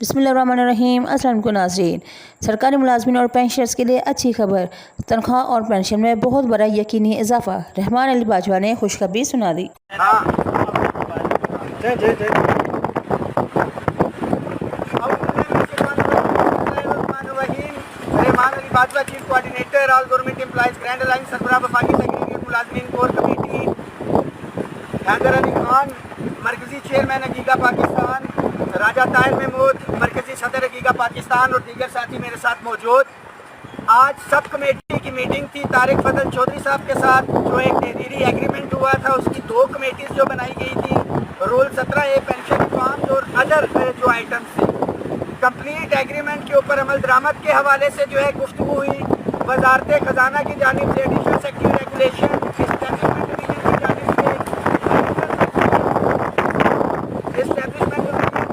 बिस्मिल्लाहिर्रहमानिर्रहीम। अस्सलाम वालेकुम नाज़रीन। सरकारी मुलाजमीन और पेंशनर्स के लिए अच्छी खबर, तनख्वाह और पेंशन में बहुत बड़ा यकीनी इजाफा। रहमान अली बाजवा ने खुशखबरी सुना दी। Rehman Ali Bajwa, chief coordinator all government employees grand alliance सरबराह वफाकी सेक्रेटरी मुलाजमीन कोर कमेटी, हैदर अली खान मरकजी चेयरमैन हकीका पाकिस्तान, राजा ताहिर महमूद मरकजी सदर हकीका पाकिस्तान और दीगर साथी मेरे साथ मौजूद। आज सब कमेटी की मीटिंग थी तारिक फजल चौधरी साहब के साथ, जो एक तहरीरी एग्रीमेंट हुआ था, उसकी 2 कमेटीज जो बनाई गई थी, रूल 17A पेंशन रिफॉर्म्स और अदर जो आइटम्स थे। कंप्लीट एग्रीमेंट के ऊपर अमल दरामद के हवाले से जो है गुफ्तगू हुई। वजारत खजाना की जानिब से additional secretary regulation establishment division की जानिब से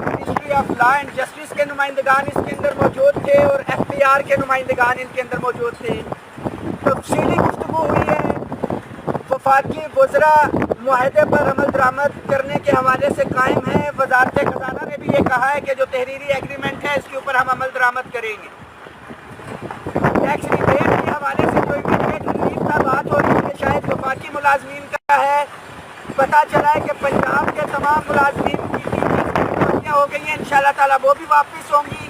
ministry of law and justice के नुमाइंदगान इसके अंदर मौजूद थे और FPR के नुमाइंदगान इनके अंदर मौजूद थे। तफसीली गुफ्तगू हुई है। वफाकी वज़रा मुआहदे पर अमल दरामद करने के हवाले से कायम है। वजारत खजाना ने भी ये कहा है कि जो तहरीरी एग्रीमेंट है इसके ऊपर हम अमल दरामद करेंगे। टैक्स रिबेट के हवाले से जो इमीडिएट रिलीफ का बात हो रही है, शायद वफाकी मुलाजमीन का है। पता चला है कि पंजाब के तमाम मुलाजमीन की टीचर्स हो गई हैं, इंशाअल्लाह ताला वो भी वापस होंगी,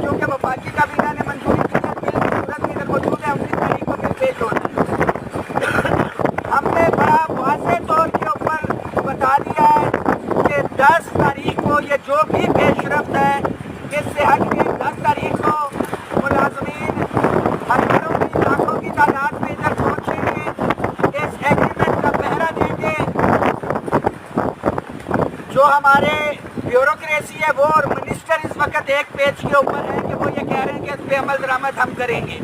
क्योंकि वफाकी काबीना ने मंजूरी दी है। बिल की सूरत में इधर मौजूद है, 19 तारीख को बिल पेश होता है। हमने बड़ा वाज़ेह तौर के ऊपर बता दिया है कि 10 तारीख को ये जो भी पेशरफ्त है इससे हट के 10 तारीख को मुलाजमीन हज़ारों की लाखों की तादाद में इधर पहुँचेंगे, इस एग्रीमेंट का पहरा देंगे। जो हमारे ब्यूरोक्रेसी है वो और मिनिस्टर इस वक्त एक पेज के ऊपर है कि वो ये कह रहे हैं कि इस पे अमल दरामद हम करेंगे।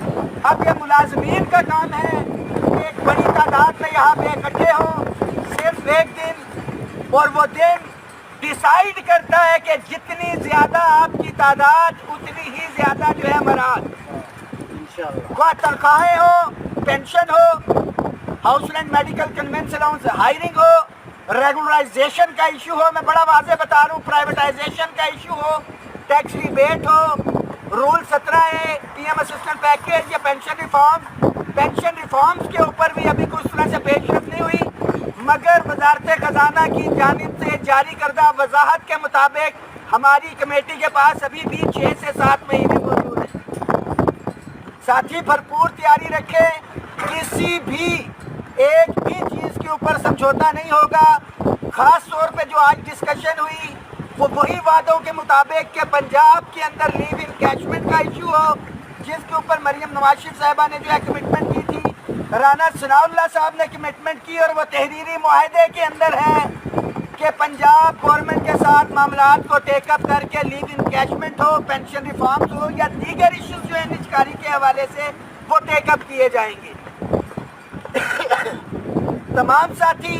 अब ये मुलाजमीन का काम है कि एक बड़ी तादाद में यहाँ पे इकट्ठे हो, सिर्फ एक दिन, और वो दिन डिसाइड करता है कि जितनी ज़्यादा आपकी तादाद उतनी ही ज़्यादा जो है मराद, इंशाअल्लाह, तनख्वाहें हो, पेंशन हो, house rent, medical convince allowance, hiring हो, रेगुलराइजेशन का इशू हो, मैं बड़ा वाज़ेह बता रहा हूँ, प्राइवेटाइजेशन का इशू हो, टैक्स रिबेट हो, rule 17A PM assistant package या पेंशन रिफॉर्म्स के ऊपर भी अभी कुछ तरह से पेशरफ नहीं हुई, मगर वजारत खजाना की जानिब से जारी करदा वजाहत के मुताबिक हमारी कमेटी के पास अभी भी 6 से 7 महीने मौजूद हैं। साथ ही भरपूर तैयारी रखें, किसी भी एक भी चीज़ के ऊपर समझौता नहीं होगा। ख़ास तौर पे जो आज डिस्कशन हुई वो वही वादों के मुताबिक कि पंजाब के अंदर लीव इनकैशमेंट का इशू हो, जिसके ऊपर मरियम नवाज शरीफ साहिबा ने जो है कमिटमेंट की थी, राना सनाउल्लाह साहब ने कमिटमेंट की, और वो तहरीरी मुआहदे के अंदर है कि पंजाब गवर्नमेंट के साथ मामलात को टेकअप करके लीव इनकैशमेंट हो, पेंशन रिफॉर्म्स हो या दीगर इशूज़ जो है निजकारी के हवाले से वो टेकअप किए जाएंगे। तमाम साथी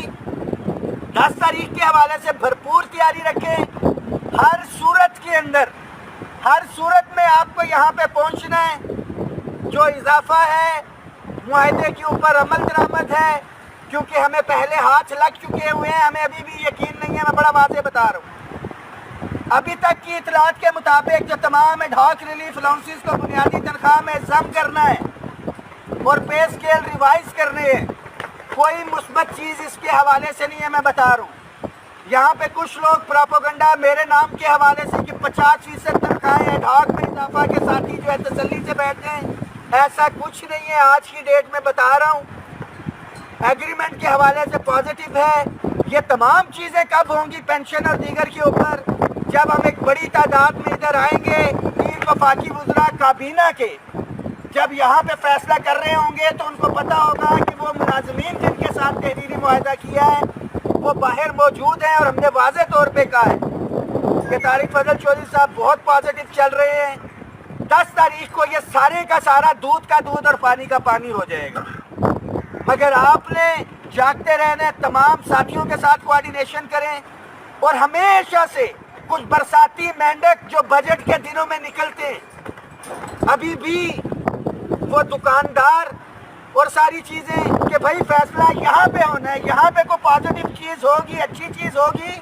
10 तारीख के हवाले से भरपूर तैयारी रखें। हर सूरत के अंदर, हर सूरत में आपको यहाँ पे पहुँचना है। जो इजाफा है मुआहदे के ऊपर अमल दरामद है, क्योंकि हमें पहले हाथ लग चुके हुए हैं, हमें अभी भी यकीन नहीं है, मैं बड़ा वाज़ेह बता रहा हूँ। अभी तक की इतलात के मुताबिक जो तमाम एडहॉक रिलीफ अलाउंसेस को बुनियादी तनख्वाह में जम करना है और पे स्केल रिवाइज करने हैं, कोई मुस्बत चीज़ इसके हवाले से नहीं है, मैं बता रहा हूँ। यहाँ पे कुछ लोग प्रोपोगंडा मेरे नाम के हवाले से कि 50% तनख्वाहें एडहॉक में इजाफा के साथ ही जो है तसल्ली से बैठे हैं, ऐसा कुछ नहीं है। आज की डेट में बता रहा हूँ, एग्रीमेंट के हवाले से पॉजिटिव है। ये तमाम चीज़ें कब होंगी पेंशन और दीगर के ऊपर, जब हम एक बड़ी तादाद में इधर आएंगे, 3 वफाकी वज़रा काबीना के जब यहाँ पे फैसला कर रहे होंगे तो उनको पता होगा कि वो मुलाजमीन जिनके साथ तहरीरी मुआहदा किया है वो बाहर मौजूद हैं, और हमने वाज़ेह तौर पे कहा है कि तारिक फजल चौधरी साहब बहुत पॉजिटिव चल रहे हैं। 10 तारीख को ये सारे का सारा दूध का दूध और पानी का पानी हो जाएगा, मगर आपने जागते रहना है, तमाम साथियों के साथ कोऑर्डिनेशन करें, और हमेशा से कुछ बरसाती मेंढक जो बजट के दिनों में निकलते हैं, अभी भी वो दुकानदार और सारी चीज़ें कि भाई फैसला यहाँ पे होना है, यहाँ पे कोई पॉजिटिव चीज़ होगी, अच्छी चीज़ होगी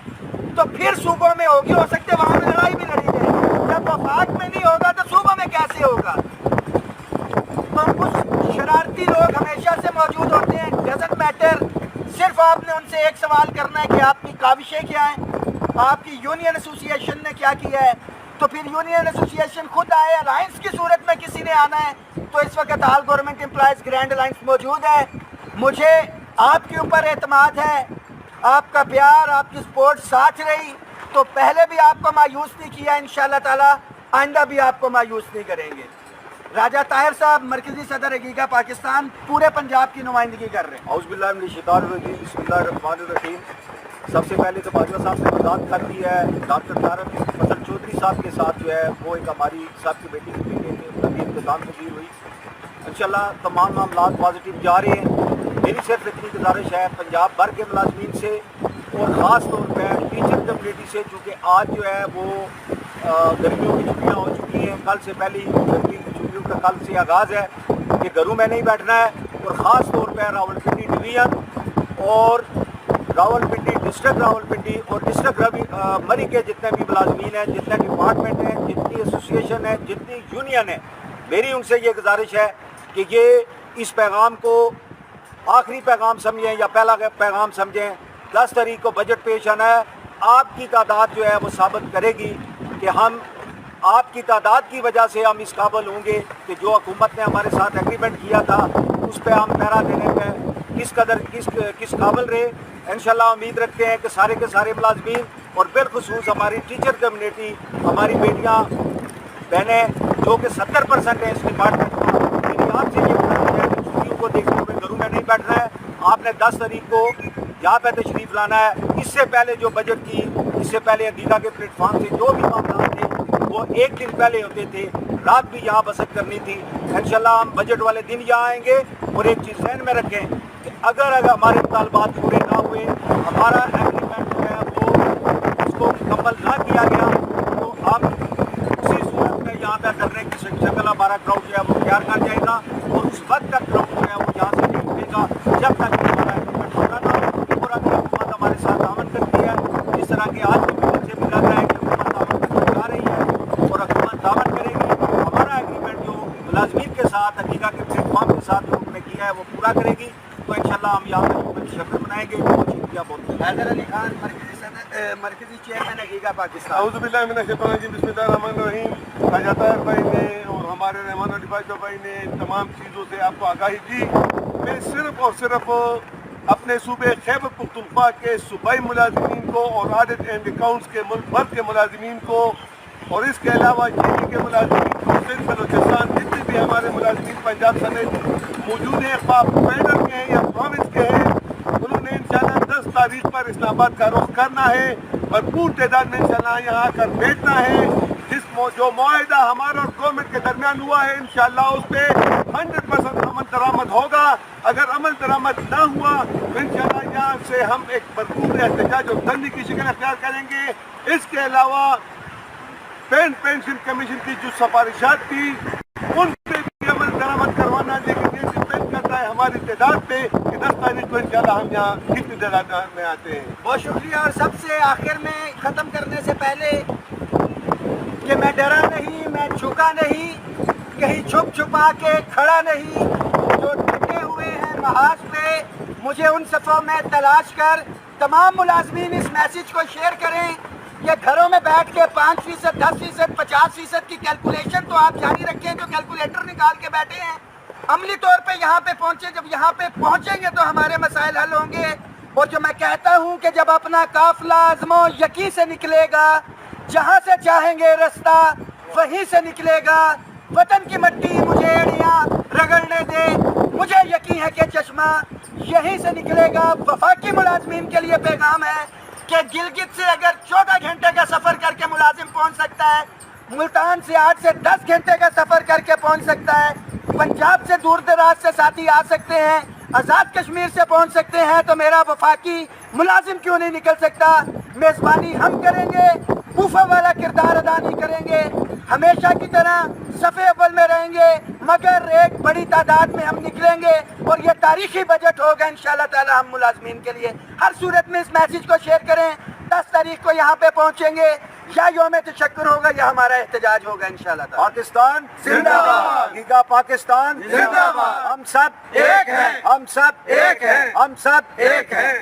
तो फिर सूबों में होगी, हो सकते वहाँ में लड़ाई भी लड़ी जाएगी। सवाल करना है कि आपकी काविशें क्या हैं, आपकी यूनियन एसोसिएशन ने क्या किया है, तो फिर यूनियन एसोसिएशन खुद आए। अलायंस की सूरत में किसी ने आना है तो इस वक्त all government employees grand alliance मौजूद है। मुझे आपके ऊपर एतमाद है, आपका प्यार, आपकी सपोर्ट साथ रही तो पहले भी आपको मायूस नहीं किया, इंशाअल्लाह ताला आइंदा भी आपको मायूस नहीं करेंगे। राजा ताहिर साहब मरकजी सदर हकीका पाकिस्तान पूरे पंजाब की नुमाइंदगी कर रहे हैं। औज़ुबिल्लाहिमिनश्शैतानिर्रजीम, बिस्मिल्लाहिर्रहमानिर्रहीम। सबसे पहले तो बाजवा साहब ने बर्दाश्त कर दी है। डॉक्टर तारक फसल चौधरी साहब के साथ जो है वो एक हमारी साहब की बेटी की बेटे थे, उनकी इंतकाम पजीर हुई। इंशाल्लाह तमाम मामलात पॉजिटिव जा रहे हैं। मेरी सिर्फ इतनी गुजारिश है पंजाब भर के मुलाजमीन से और ख़ास तौर पर टीचर कम्यूनिटी से, चूँकि आज जो है वो गर्मियों की छुट्टियाँ हो चुकी हैं, कल से पहली गर्मी की छुट्टियों का कल से आगाज़ है कि घरों में नहीं बैठना है। और ख़ास तौर पर रावलपिंडी डिवीज़न और रावलपिंडी डिस्ट्रिक्ट रावलपिंडी और डिस्ट्रिक्ट मरी के जितने भी मुलाजमीन हैं, जितने डिपार्टमेंट हैं, जितनी एसोसिएशन है, जितनी यूनियन है, मेरी उनसे ये गुजारिश है कि ये इस पैगाम को आखिरी पैगाम समझें या पहला पैगाम समझें। 10 तारीख को बजट पेश आना है। आपकी तादाद जो है वो साबित करेगी कि हम आपकी तादाद की वजह से हम इस काबिल होंगे कि जो हुकूमत ने हमारे साथ एग्रीमेंट किया था उस पर हम पैरा देने में किस काबिल रहे। इंशाल्लाह उम्मीद रखते हैं कि सारे के सारे मुलाजमीन और बिलखुसूस हमारी टीचर कम्यूनिटी, हमारी बेटियां बहनें जो कि 70% है इस डिपार्टमेंट में, मेरी आपसे ये गुजारिश है कि छुट्टियों को देखते हुए घरों में नहीं बैठना है। आपने 10 तारीख को यहाँ पे तशरीफ़ लाना है। इससे पहले जो बजट की, इससे पहले हकीका के प्लेटफार्म से जो भी मामला थे वो एक दिन पहले होते थे, रात भी यहाँ बसत करनी थी। इंशाल्लाह हम बजट वाले दिन यहाँ आएंगे। और एक चीज़ ज़हन में रखें कि अगर हमारे मुतालबात पूरे ना हुए, हमारा एग्रीमेंट जो है वो उसको मुकम्मल ना किया गया तो हम उसी सूरत में यहाँ पे धरने की शक्ल हमारा क्राउड जो है वो तैयार कर जाएगा और उस वक्त तक क्राउड जो है वो यहाँ से नहीं उठेगा जब तक हमारा एग्रीमेंट होगा ना। और अगर हुकूमत हमारे साथ दामन करती है, जिस तरह के आज के बच्चे भी लग रहा है कि हुकूमत दामन करती जा रही है और हुकूमत दामन करेगी, हमारा एग्रीमेंट जो मुलाजमीन के साथ हकीका के प्लेटफॉर्म के साथ जो उन्होंने किया है वो पूरा करेगी तो इंशाल्लाह हम यहाँ पर शक्ल बनाएंगे। बहुत शुक्रिया बोलते हैं। हैदर अली खान मरकजी चेयरमैन हकीका पाकिस्तान। औज़ुबिल्लाहिमिनश्शैतानिर्रजीम, बिस्मिल्लाहिर्रहमानिर्रहीम। राजा ताहिर भाई ने और हमारे रहमान अली बाजवा भाई ने तमाम चीज़ों से आपको आगाही दी। मैं सिर्फ और सिर्फ अपने सूबे खैबर पख्तूनख्वा के सूबाई मुलाजमीन को और ऑडिट एंड अकाउंट्स के मुल्क भर के मुलाजमीन को और इसके अलावा यूपी के मुलाजमीन को, सिंध बलोचिस्तान जितने भी हमारे मुलाजमीन पंजाब समेत मौजूद हैं, ख्वाह फेडरल के हैं या प्रोविंस के हैं, उन्होंने इंशाल्लाह 10 तारीख पर इस्लामाबाद का रुख करना है। भरपूर तादाद में इंशाल्लाह यहाँ आकर बैठना है। जो मुआहिदा हमारा और गवर्नमेंट के दरमियान हुआ है इंशाल्लाह उस पर 100% अमल दरामद होगा। अगर अमल दरामद ना हुआ तो इंशाल्लाह यहाँ से हम एक भरपूर एहतजाज और धरने की शक्ल अख्तियार करेंगे। इसके अलावा पेंशन कमीशन की जो सिफारिशात थी उन पे भी अमल दरामद करवाना, लेकिन ये डिपेंड करता है हमारी तादाद पे कि 10 तारीख को इंशाल्लाह हम यहाँ कितनी तादाद में आते हैं। बहुत शुक्रिया। और सबसे आखिर में ख़त्म करने से पहले कि मैं डरा नहीं, मैं झुका नहीं, कहीं छुप छुपा के खड़ा नहीं, जो टिके हुए हैं महाज पे मुझे उन सफ़ों में तलाश कर तमाम मुलाजमीन इस मैसेज को शेयर करें कि घरों में बैठ के 5%, 10%, 50% की कैलकुलेशन तो आप जारी रखें जो कैलकुलेटर निकाल के बैठे हैं। अमली तौर पे यहाँ पे पहुँचे, जब यहाँ पे पहुँचेंगे तो हमारे मसाइल हल होंगे। और जो मैं कहता हूँ कि जब अपना काफिला अज़्मो यकी से निकलेगा, जहाँ से चाहेंगे रास्ता वहीं से निकलेगा। वतन की मट्टी मुझे एड़ियाँ रगड़ने दे, मुझे यकीन है कि चश्मा यहीं से निकलेगा। वफाकी मुलाजमीन के लिए पैगाम है कि गिलगित से अगर 14 घंटे का सफ़र करके मुलाजिम पहुँच सकता है, मुल्तान से 8 से 10 घंटे का सफ़र करके पहुँच सकता है, पंजाब से दूर दराज से साथी आ सकते हैं, आज़ाद कश्मीर से पहुँच सकते हैं, तो मेरा वफाकी मुलाजिम क्यों नहीं निकल सकता। मेज़बानी हम करेंगे, बूफा वाला किरदार अदा नहीं करेंगे, हमेशा की तरह सफ़े अव्वल में रहेंगे, मगर एक बड़ी तादाद में हम निकलेंगे और ये तारीखी बजट होगा इंशाअल्लाह ताला हम मुलाजमीन के लिए। हर सूरत में इस मैसेज को शेयर करें। 10 तारीख को यहाँ पे पहुँचेंगे, یا یوم تشکر ہوگا یا ہمارا احتجاج ہوگا انشاءاللہ تعالی. پاکستان زندہ باد. گیگا پاکستان زندہ باد. ہم سب ایک ہیں. ہم سب ایک ہیں. ہم سب ایک ہیں.